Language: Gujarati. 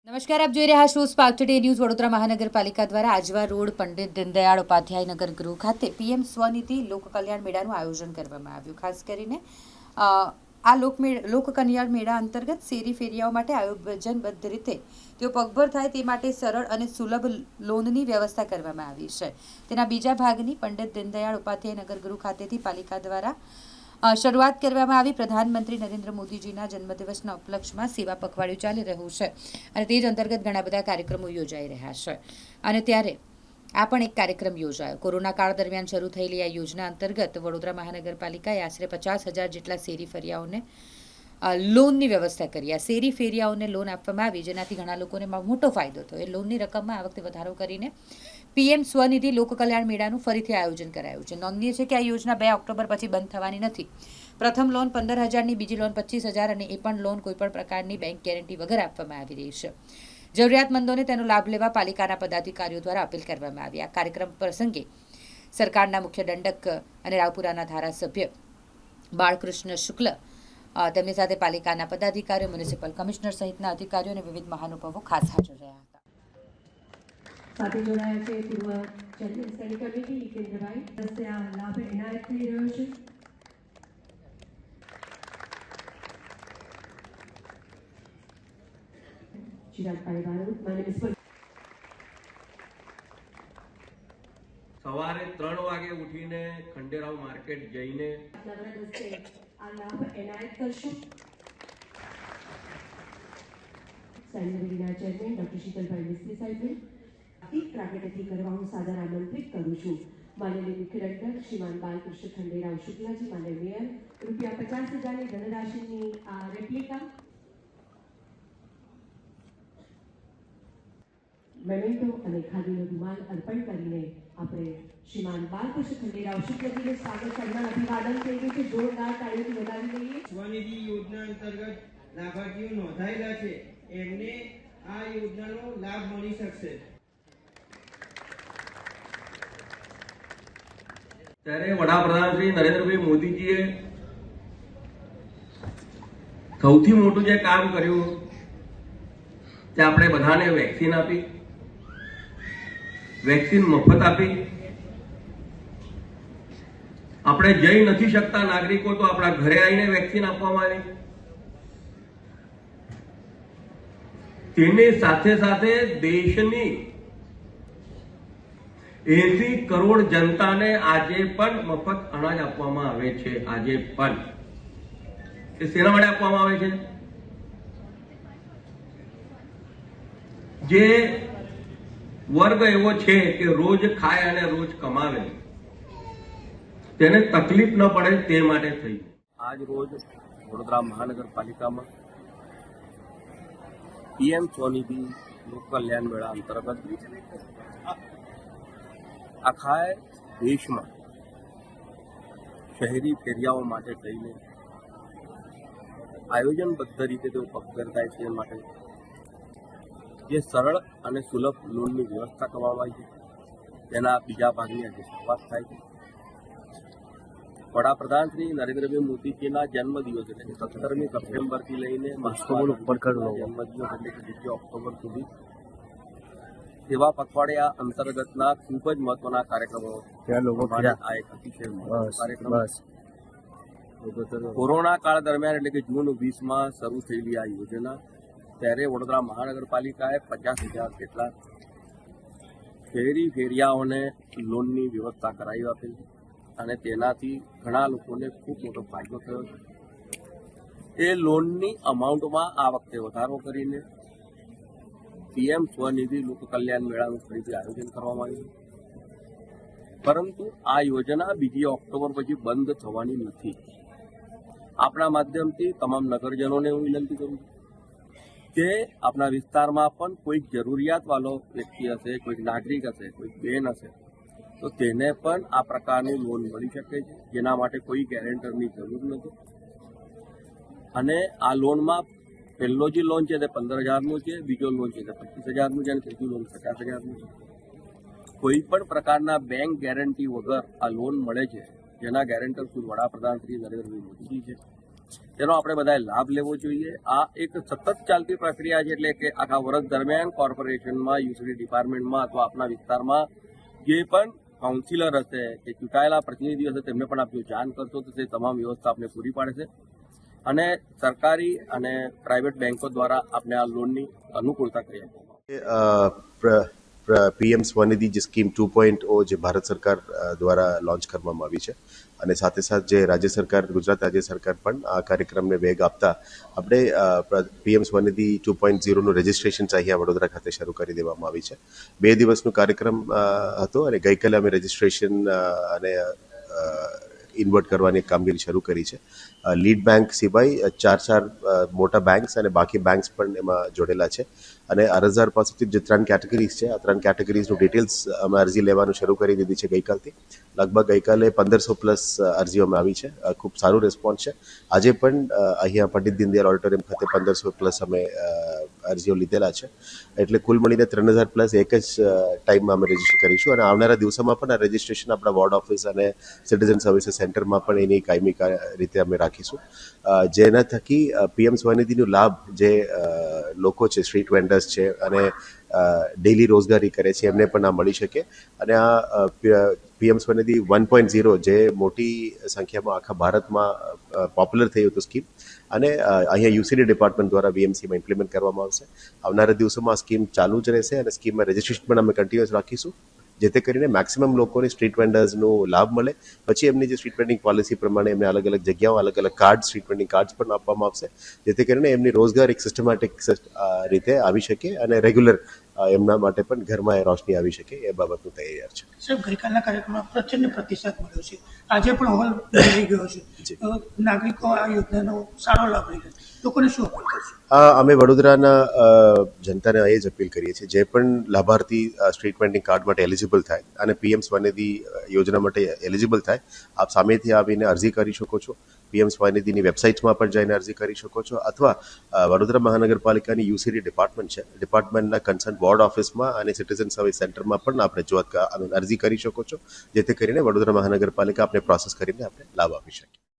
નમસ્કાર, આપ જોઈ રહ્યા છો સ્પાર્ક ટુડે ન્યૂઝ. વડોદરા મહાનગરપાલિકા દ્વારા આજવા રોડ પંડિત દીનદયાળ ઉપાધ્યાય નગર ગૃહ ખાતે પીએમ સ્વનિધિ લોક કલ્યાણ મેળાનું આયોજન કરવામાં આવ્યું. ખાસ કરીને આ લોક કલ્યાણ મેળા અંતર્ગત શેરી ફેરિયાઓ માટે આયોજનબદ્ધ રીતે તેઓ પગભર થાય તે માટે સરળ અને સુલભ લોનની વ્યવસ્થા કરવામાં આવી છે. તેના બીજા ભાગની પંડિત દીનદયાળ ઉપાધ્યાય નગર ગૃહ ખાતેથી પાલિકા દ્વારા શરૂઆત કરવામાં આવી. પ્રધાનમંત્રી નરેન્દ્ર મોદીજીના જન્મદિવસના ઉપલક્ષમાં સેવા પખવાડિયું ચાલી રહ્યું છે અને તે જ અંતર્ગત ઘણા બધા કાર્યક્રમો યોજાઈ રહ્યા છે. અને ત્યારે આ પણ એક કાર્યક્રમ યોજાયો. કોરોના કાળ દરમિયાન શરૂ થયેલી આ યોજના અંતર્ગત વડોદરા મહાનગરપાલિકાએ આશરે 50,000 જેટલા શેરી ફેરિયાઓને લોનની વ્યવસ્થા કરી. આ શેરી ફેરિયાઓને લોન આપવામાં આવી, જેનાથી ઘણા લોકોને મોટો ફાયદો થયો. એ લોનની રકમમાં આ વખતે વધારો કરીને પીએમ સ્વનિધિ લોક કલ્યાણ મેળાનું ફરીથી આયોજન કરાયું છે. નોંધનીય છે કે આ યોજના 2 ઓક્ટોબર પછી બંધ થવાની નથી. પ્રથમ લોન 15,000ની, બીજી લોન 25,000 અને એ પણ લોન કોઈપણ પ્રકારની બેંક ગેરંટી વગર આપવામાં આવી રહી છે. જરૂરિયાતમંદોને તેનો લાભ લેવા પાલિકાના પદાધિકારીઓ દ્વારા અપીલ કરવામાં આવી. આ કાર્યક્રમ પ્રસંગે સરકારના મુખ્ય દંડક અને રાવપુરાના ધારાસભ્ય બાળકૃષ્ણ શુક્લ, તેમની સાથે પાલિકાના પદાધિકારીઓ, મ્યુનિસિપલ કમિશનર સહિતના અધિકારીઓ અને વિવિધ મહાનુભાવો ખાસ હાજર રહ્યા હતા. સાથે જોડાયા છે પૂર્વ ચેરમેન સ્ટેન્ડિંગ કમિટી હિતેન્દ્રભાઈ. હસ્તે આ લાભ એનાયત થઈ રહ્યો છે. ચિરાગ પારેવાળો મ્યુનિસિપલ. સવારે 3 વાગે ઉઠીને ખંડેરાવ માર્કેટ જઈને નવરા હસ્તે આ લાભ એનાયત કરશું. સેન્ટરીના ચેરમેન ડોક્ટર શીતલભાઈ મિસ્ત્રી સાહેબને એક પ્રાગટ્યથી કરવા હું સાદર આમંત્રિત કરું છું. માનનીય મુખ્ય દંડક શ્રીમાન બાલકૃષ્ણ ખંડેરાવ શુક્લાજી, માનનીય મેયર, ₹50,000ની ધનરાશિની આ રેપ્લિકા મેમેન્ટો અને ખાદીનો રૂમાલ અર્પણ કરીને આપણે શ્રીમાન બાલકૃષ્ણ ખંડેરાવ શુક્લાજીને સ્વાગત કરનાર અભિવાદન થઈ ગયું છે. જોરદાર તાળીઓથી વધાવી લઈએ. સ્વનિધિ યોજના અંતર્ગત લાભાર્થીઓ નોંધાયેલા છે એમને આ યોજનાનો લાભ મળી શકશે. ત્યારે વડાપ્રધાન શ્રી નરેન્દ્રભાઈ મોદીજીએ સૌથી મોટું જે કામ કર્યું તે આપણે બધાને વેક્સિન આપી, વેક્સિન મફત આપી. આપણે જઈ નથી શકતા નાગરિકો તો આપણા ઘરે આવીને વેક્સિન આપવામાં આવી. તેની સાથે સાથે દેશની 80 કરોડ જનતાને આજે પણ મફત અનાજ આપવામાં આવે છે. આજે પણ એ શેના માટે આપવામાં આવે છે? જે વર્ગ એવો છે કે રોજ ખાય અને રોજ કમાવે, તેને તકલીફ ન પડે તે માટે થઈ. આજ રોજ વડોદરા મહાનગરપાલિકામાં પીએમ સ્વનિધિ લોક કલ્યાણ મેળા અંતર્ગત આખા દેશમાં શહેરી ફેરિયાઓ માટે થઈને આયોજનબદ્ધ રીતે તેઓ પગભર થાય છે. એ માટે જે સરળ અને સુલભ લોનની વ્યવસ્થા કરવામાં આવી છે, તેના બીજા ભાગની આજે શરૂઆત થાય છે. વડાપ્રધાન શ્રી નરેન્દ્રભાઈ મોદીજીના જન્મદિવસ એટલે કે 17મી સપ્ટેમ્બરથી લઈને જન્મદિવસ એટલે કે 2 ઓક્ટોબર સુધી સેવા પખવાડિયા અંતર્ગતના ખૂબ જ મહત્વના કાર્યક્રમો આ એક અતિશય કાર્યક્રમ. કોરોના કાળ દરમિયાન એટલે કે જૂન 20માં શરૂ થયેલી આ યોજના, ત્યારે વડોદરા મહાનગરપાલિકાએ 50,000 જેટલા શહેરી ફેરિયાઓને લોનની વ્યવસ્થા કરાવી આપી અને તેનાથી ઘણા લોકોને ખૂબ મોટો ફાયદો થયો છે. એ લોનની અમાઉન્ટમાં આ વખતે વધારો કરીને પીએમ સ્વનિધિ લોક કલ્યાણ મેળાનું ફરીથી આયોજન કરવામાં આવ્યું. પરંતુ આ યોજના 2 ઓક્ટોબર પછી બંધ થવાની નથી. આપણા માધ્યમથી તમામ નગરજનોને હું વિનંતી કરું છું કે આપણા વિસ્તારમાં પણ કોઈક જરૂરિયાતવાળો વ્યક્તિ હશે, કોઈક નાગરિક હશે, કોઈક બેન હશે, તો તેને પણ આ પ્રકારની લોન મળી શકે છે, જેના માટે કોઈ ગેરેન્ટરની જરૂર નથી. અને આ લોનમાં પહેલો જે લોન છે તે 15,000નું છે, બીજો લોન છે તે 25,000નું છે અને ત્રીજું લોન 50,000નું છે. કોઈ પણ પ્રકારના બેંક ગેરંટી વગર આ લોન મળે છે, જેના ગેરેન્ટર ખુદ વડાપ્રધાન શ્રી નરેન્દ્રભાઈ મોદીજી છે. તેનો આપણે બધાએ લાભ લેવો જોઈએ. આ એક સતત ચાલતી પ્રક્રિયા છે, એટલે કે આખા વર્ષ દરમિયાન કોર્પોરેશનમાં, યુસીડી ડિપાર્ટમેન્ટમાં અથવા આપના વિસ્તારમાં જે પણ કાઉન્સિલર હશે કે ચૂંટાયેલા પ્રતિનિધિ હશે તેમને પણ આપ જો જાણ કરશો તો તે તમામ વ્યવસ્થા આપને પૂરી પાડશે અને સરકારી અને પ્રાઇવેટ બેન્કો દ્વારા આપને આ લોનની અનુકૂળતા કરી આપવામાં પીએમ સ્વનિધિ જે સ્કીમ 2.0 જે ભારત સરકાર દ્વારા લોન્ચ કરવામાં આવી છે અને સાથે સાથે જે રાજ્ય સરકાર ગુજરાત રાજ્ય સરકાર પણ આ કાર્યક્રમને વેગ આપતા આપણે પીએમ સ્વનિધિ 2.0નું રજિસ્ટ્રેશન અહીંયા વડોદરા ખાતે શરૂ કરી દેવામાં આવી છે. 2 દિવસનો કાર્યક્રમ હતો અને ગઈકાલે અમે રજિસ્ટ્રેશન અને ઇન્વર્ટ કરવાની કામગીરી શરૂ કરી છે. લીડ બેંક સિવાય 4 મોટા બેંક્સ અને બાકી બેંક્સ પણ એમાં જોડેલા છે અને અરજદાર પાસેથી જે 3 કેટેગરીઝ છે આ 3 કેટેગરીઝનું ડિટેલ્સ અમે અરજી લેવાનું શરૂ કરી દીધી છે ગઈકાલથી. લગભગ ગઈકાલે 1500 પ્લસ અરજીઓ અમે આવી છે. ખૂબ સારું રિસ્પોન્સ છે. આજે પણ અહીંયા પંડિત દીનદયાળ ઓડિટોરિયમ ખાતે 1500 પ્લસ અમે અરજીઓ લીધેલા છે. એટલે કુલ મળીને 3000 પ્લસ એક જ ટાઈમમાં અમે રજીસ્ટર કરીશું અને આવનારા દિવસોમાં પણ આ રજિસ્ટ્રેશન આપણા વોર્ડ ઓફિસ અને સિટીઝન સર્વિસીસ સેન્ટરમાં પણ એની કાયમી રીતે અમે રાખીશું. જેના થકી પીએમ સ્વનિધિનો લાભ જે લોકો છે, સ્ટ્રીટ વેન્ડર્સ છે અને ડેલી રોજગારી કરે છે એમને પણ આ મળી શકે અને આ પીએમ સ્વનિધિ 1.0 જે મોટી સંખ્યામાં આખા ભારતમાં પોપ્યુલર થયું હતું સ્કીમ અને અહીંયા યુસીડી ડિપાર્ટમેન્ટ દ્વારા વીએમસીમાં ઇમ્પ્લિમેન્ટ કરવામાં આવશે. આવનારા દિવસોમાં આ સ્કીમ ચાલુ જ રહેશે અને સ્કીમમાં રજિસ્ટ્રેશન પણ અમે કન્ટિન્યુઅસ રાખીશું જેથી કરીને મેક્સિમમ લોકોને સ્ટ્રીટ વેન્ડર્સનો લાભ મળે. પછી એમની જે સ્ટ્રીટ વેન્ડિંગ પોલિસી પ્રમાણે એમને અલગ અલગ જગ્યાઓ અલગ અલગ કાર્ડ સ્ટ્રીટ વેન્ડિંગ કાર્ડ્સ પણ આપવામાં આવશે જેથી કરીને એમની રોજગાર એક સિસ્ટમેટિક રીતે આવી શકે અને રેગ્યુલર એમના માટે પણ ઘરમાં એ રોશની આવી શકે એ બાબતનું તૈયાર છે. સાહેબ, ગઈકાલના કાર્યક્રમમાં પ્રચંડ પ્રતિસાદ મળ્યો છે. આજે પણ હોલ ભરાઈ ગયો છે. નાગરિકો આ યોજનાનો સારો લાભ લઈ રહ્યા છે. લોકોને શું અપીલ કરશે? અમે વડોદરાના જનતાને એ જ અપીલ કરીએ છીએ જે પણ લાભાર્થી સ્ટ્રીટ વેન્ડિંગ કાર્ડ માટે એલિજિબલ થાય અને પીએમ સ્વનિધિ યોજના માટે એલિજિબલ થાય, આપ સામેથી આવીને અરજી કરી શકો છો. પીએમ સ્વનિધિની વેબસાઇટમાં પણ જઈને અરજી કરી શકો છો અથવા વડોદરા મહાનગરપાલિકાની યુસીડી ડિપાર્ટમેન્ટ છે, ડિપાર્ટમેન્ટના કન્સર્ન વોર્ડ ઓફિસમાં અને સિટીઝન સર્વિસ સેન્ટરમાં પણ આપ રજૂઆત અરજી કરી શકો છો જેથી કરીને વડોદરા મહાનગરપાલિકા આપણે પ્રોસેસ કરીને આપણે લાભ આપી શકીએ.